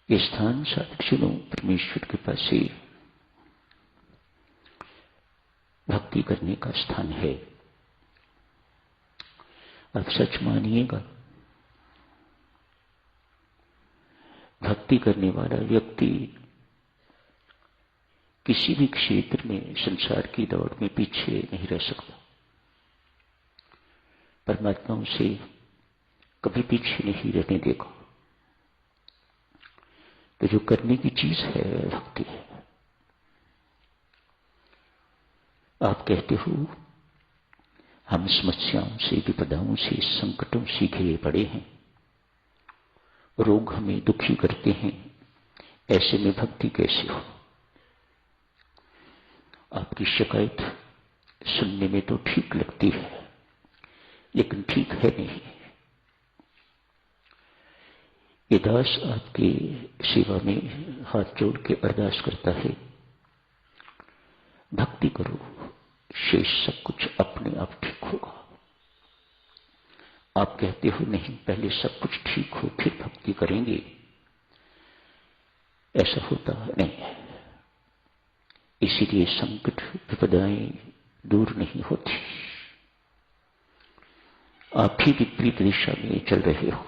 ये स्थान साधकजनों परमेश्वर के पास से भक्ति करने का स्थान है। आप सच मानिएगा, भक्ति करने वाला व्यक्ति किसी भी क्षेत्र में संसार की दौड़ में पीछे नहीं रह सकता। परमात्मा उसे कभी पीछे नहीं रहने देगा। तो जो करने की चीज है भक्ति है। आप कहते हो हम समस्याओं से, विपदाओं से, संकटों से घिरे पड़े हैं, रोग हमें दुखी करते हैं, ऐसे में भक्ति कैसे हो? आपकी शिकायत सुनने में तो ठीक लगती है, लेकिन ठीक है नहीं। ये दास आपके सेवा में हाथ जोड़ के अरदास करता है, भक्ति करो, शेष सब कुछ अपने आप ठीक होगा। आप कहते हो नहीं, पहले सब कुछ ठीक हो फिर भक्ति करेंगे। ऐसा होता नहीं है। इसीलिए संकट विपदाएं दूर नहीं होती। आप ही विपरीत दिशा में चल रहे हो।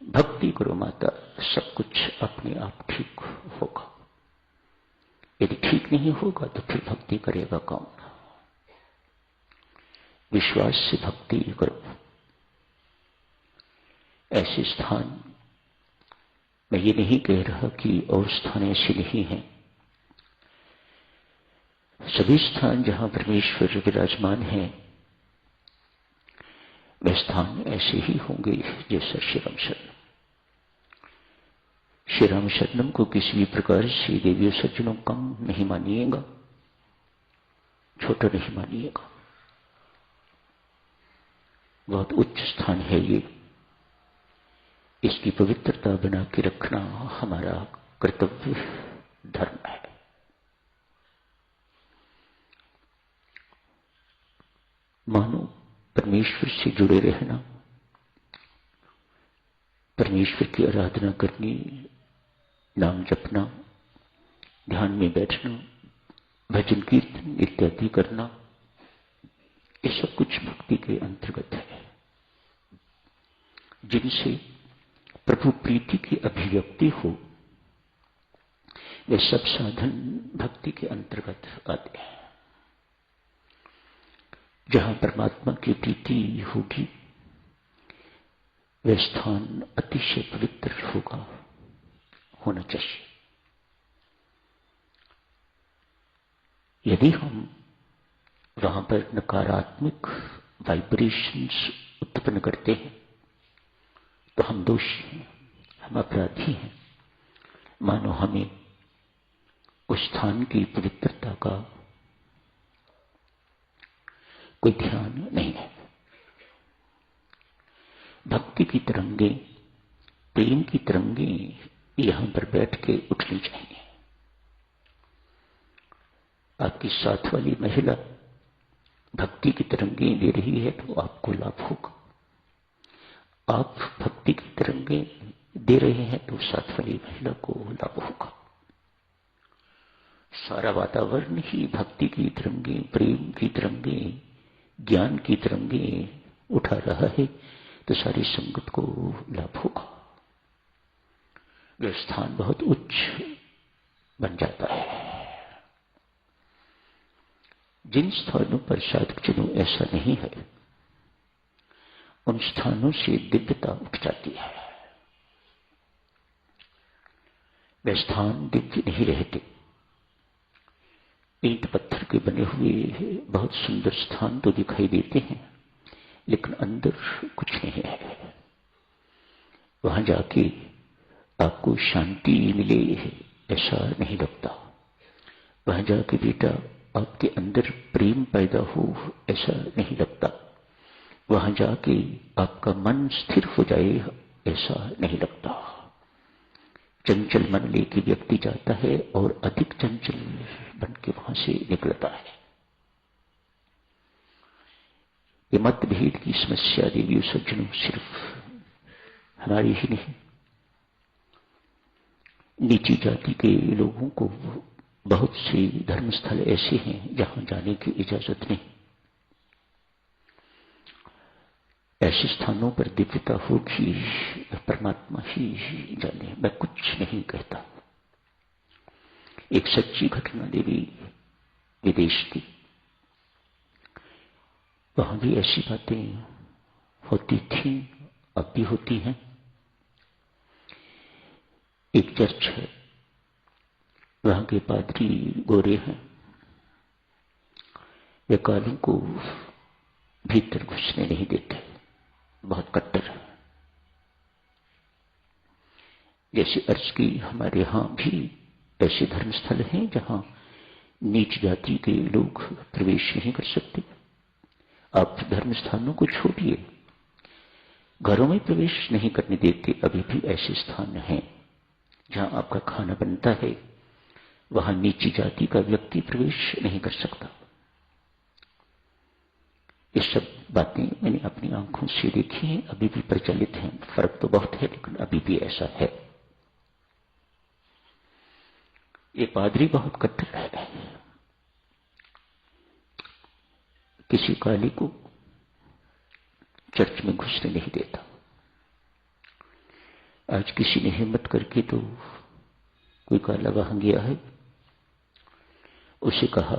भक्ति करो माता, सब कुछ अपने आप ठीक होगा। यदि ठीक नहीं होगा तो फिर भक्ति करेगा कौन? विश्वास से भक्ति करो। ऐसे स्थान, मैं ये नहीं कह रहा कि और स्थान ऐसे नहीं हैं। सभी स्थान जहां परमेश्वर विराजमान है, वे स्थान ऐसे ही होंगे जैसा श्री राम शरणम। श्री राम शरणम को किसी भी प्रकार से देवी सज्जनों कम नहीं मानिएगा, छोटा नहीं मानिएगा। बहुत उच्च स्थान है ये। इसकी पवित्रता बना के रखना हमारा कर्तव्य धर्म है। मानो परमेश्वर से जुड़े रहना, परमेश्वर की आराधना करनी, नाम जपना, ध्यान में बैठना, भजन कीर्तन इत्यादि करना, ये सब कुछ भक्ति के अंतर्गत है। जिनसे प्रभु प्रीति की अभिव्यक्ति हो, वे सब साधन भक्ति के अंतर्गत आते हैं। जहां परमात्मा की प्रीति होगी, वह स्थान अतिशय पवित्र होगा, होना चाहिए। यदि हम वहां पर नकारात्मक वाइब्रेशंस उत्पन्न करते हैं तो हम दोषी हैं, हम अपराधी हैं। मानो हमें उस स्थान की पवित्रता का कोई ध्यान नहीं है। भक्ति की तरंगे, प्रेम की तरंगे यहां पर बैठ के उठनी चाहिए। आपकी साथ वाली महिला भक्ति की तरंगे दे रही है तो आपको लाभ होगा। आप भक्ति की तरंगे दे रहे हैं तो साथ वाली महिला को लाभ होगा। सारा वातावरण ही भक्ति की तरंगे, प्रेम की तरंगे, ज्ञान की तरंगे उठा रहा है तो सारी संगत को लाभ होगा। वह स्थान बहुत उच्च बन जाता है। जिन स्थानों पर साधकजनों ऐसा नहीं है, उन स्थानों से दिव्यता उठ जाती है। वे स्थान दिव्य नहीं रहते। ईंट पत्थर के बने हुए बहुत सुंदर स्थान तो दिखाई देते हैं, लेकिन अंदर कुछ नहीं है। वहां जाके आपको शांति मिले ऐसा नहीं लगता। वहां जाके बेटा आपके अंदर प्रेम पैदा हो ऐसा नहीं लगता। वहां जाके आपका मन स्थिर हो जाए ऐसा नहीं लगता। चंचल मन लेके व्यक्ति जाता है और अधिक चंचल बन के वहां से निकलता है। ये मतभेद की समस्या देवी सज्जनों सिर्फ हमारी ही नहीं, नीची जाति के लोगों को बहुत से धर्मस्थल ऐसे हैं जहां जाने की इजाजत नहीं। ऐसे स्थानों पर दिव्यता होगी, परमात्मा ही जाने, मैं कुछ नहीं कहता। एक सच्ची घटना देवी विदेश की, वहां भी ऐसी बातें होती थी, अब भी होती हैं। एक चर्च है, वहां के पादरी गोरे हैं, वे कालों को भीतर घुसने नहीं देते, बहुत कट्टर है। जैसे अर्ज की, हमारे यहां भी ऐसे धर्मस्थल हैं जहां नीच जाति के लोग प्रवेश नहीं कर सकते। आप धर्मस्थानों को छोड़िए, घरों में प्रवेश नहीं करने देते। अभी भी ऐसे स्थान हैं जहां आपका खाना बनता है, वहां नीची जाति का व्यक्ति प्रवेश नहीं कर सकता। ये सब बातें मैंने अपनी आंखों से देखी हैं, अभी भी प्रचलित हैं। फर्क तो बहुत है, लेकिन अभी भी ऐसा है। ये पादरी बहुत कट्टर है, किसी काली को चर्च में घुसने नहीं देता। आज किसी ने हिम्मत करके तो कोई काला वहां गया है, उसे कहा,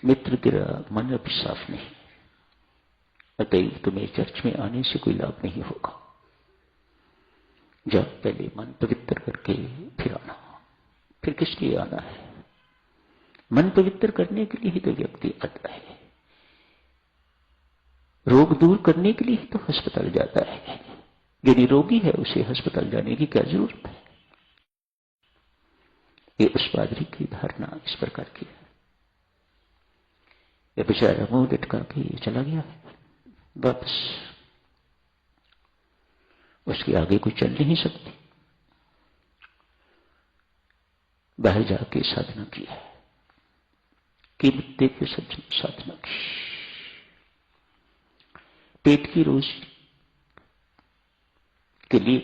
मित्र तेरा मन अभी साफ नहीं, अतएव तुम्हें चर्च में आने से कोई लाभ नहीं होगा। जब पहले मन पवित्र करके फिर आना। फिर किस लिए आना है? मन पवित्र करने के लिए ही तो व्यक्ति आता है, रोग दूर करने के लिए ही तो अस्पताल जाता है। जो निरोगी है उसे अस्पताल जाने की क्या जरूरत है? ये उस पादरी की धारणा इस प्रकार की है। ये बेचारा मुंह लटका के चला गया है वापस, उसके आगे कोई चल नहीं सकती। बाहर जाके साधना की है, कीमत दे के साधना की, पेट की रोजी के लिए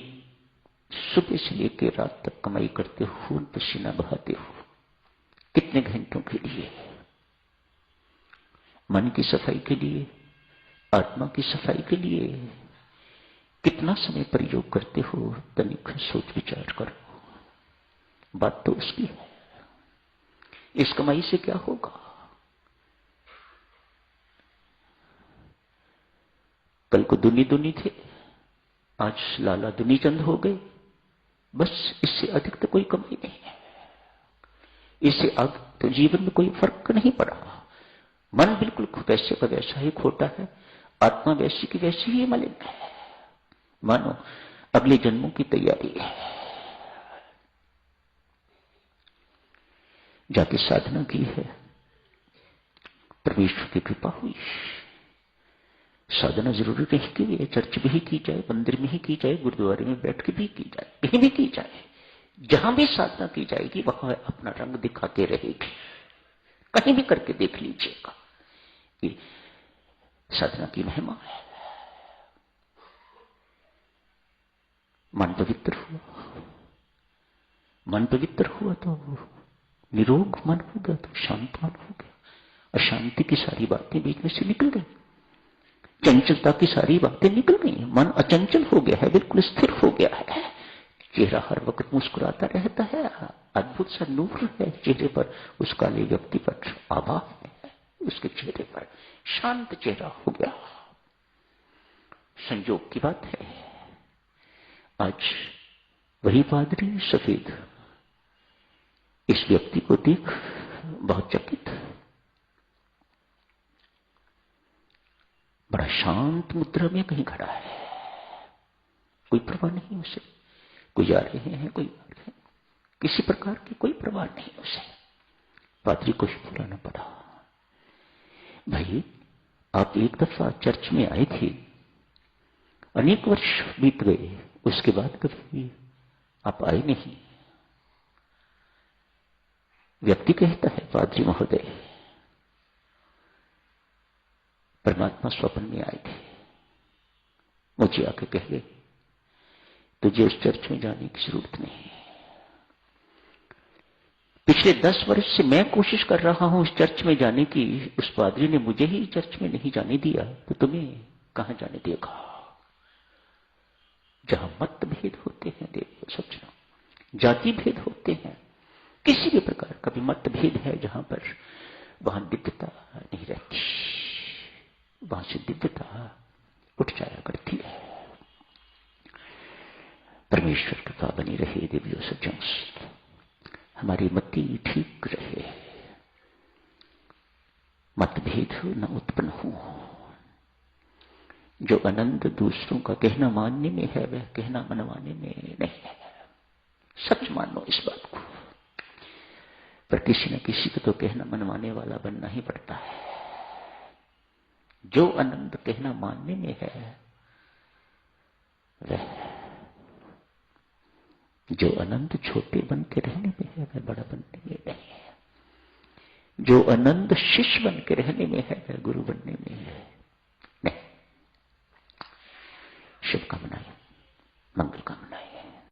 सुबह से लेकर रात तक कमाई करते हो, पसीना बहाते हो, कितने घंटों के लिए? मन की सफाई के लिए, आत्मा की सफाई के लिए कितना समय प्रयोग करते हो? तनिक सोच विचार करो। बात तो उसकी है, इस कमाई से क्या होगा? कल को दुनी दुनी थे, आज लाला दुनी चंद हो गए, बस इससे अधिक तो कोई कमाई नहीं है। इससे अब तो जीवन में कोई फर्क नहीं पड़ा। मन बिल्कुल वैसे का वैसा ही खोटा है, आत्मा वैसी की वैसी ही मलिन है। मानो अगले जन्मों की तैयारी है। जाके साधना की है, परमेश्वर की कृपा हुई। साधना जरूरी नहीं कि चर्च में ही की जाए, मंदिर में ही की जाए, गुरुद्वारे में बैठ के भी की जाए, कहीं भी की जाए। जहां भी साधना की जाएगी वहां अपना रंग दिखाते रहेगी। कहीं भी करके देख लीजिएगा कि साधना की महिमा है। मन पवित्र हुआ, मन पवित्र हुआ तो निरोग मन हो गया, तो शांत मन हो गया। अशांति की सारी बातें बीच में से निकल गई, चंचलता की सारी बातें निकल गई। मन अचंचल हो गया है, बिल्कुल स्थिर हो गया है। चेहरा हर वक्त मुस्कुराता रहता है, अद्भुत सा नूर है चेहरे पर। उस काले व्यक्ति पर आभा है, उसके चेहरे पर शांत चेहरा हो गया। संयोग की बात है, आज वही पादरी सफेद इस व्यक्ति को देख बहुत चकित, बड़ा शांत मुद्रा में कहीं खड़ा है, कोई परवाह नहीं उसे। कोई जा रहे हैं, कोई आ रहे हैं, किसी प्रकार की कोई परवाह नहीं उसे। पादरी को ही बुलाना पड़ा। भाई, आप एक दफा चर्च में आए थे, अनेक वर्ष बीत गए, उसके बाद कभी आप आए नहीं। व्यक्ति कहता है, पादरी महोदय, परमात्मा स्वप्न में आए थे, मुझे आके कह गए तुझे उस चर्च में जाने की जरूरत नहीं है। पिछले 10 वर्ष से मैं कोशिश कर रहा हूं उस चर्च में जाने की, उस पादरी ने मुझे ही चर्च में नहीं जाने दिया, तो तुम्हें कहां जाने देगा? जहां मतभेद होते हैं, देखो सोचना, जाति भेद होते हैं, किसी भी प्रकार का भी मतभेद है जहां पर, वहां दिव्यता नहीं रहती, वहां से दिव्यता उठ जाया करती है। परमेश्वर कृपा बनी रहे देवियों सज्जनों, हमारी मति ठीक रहे, मतभेद न उत्पन्न हो। जो आनंद दूसरों का कहना मानने में है, वह कहना मनवाने में नहीं है। सच मानो इस बात को, पर किसी न किसी को तो कहना मनवाने वाला बनना ही पड़ता है। जो आनंद कहना मानने में है, वह, जो आनंद छोटे बन के रहने में है, वह बड़ा बनने में नहीं है। जो आनंद शिष्य बन के रहने में है, वह गुरु बनने में है।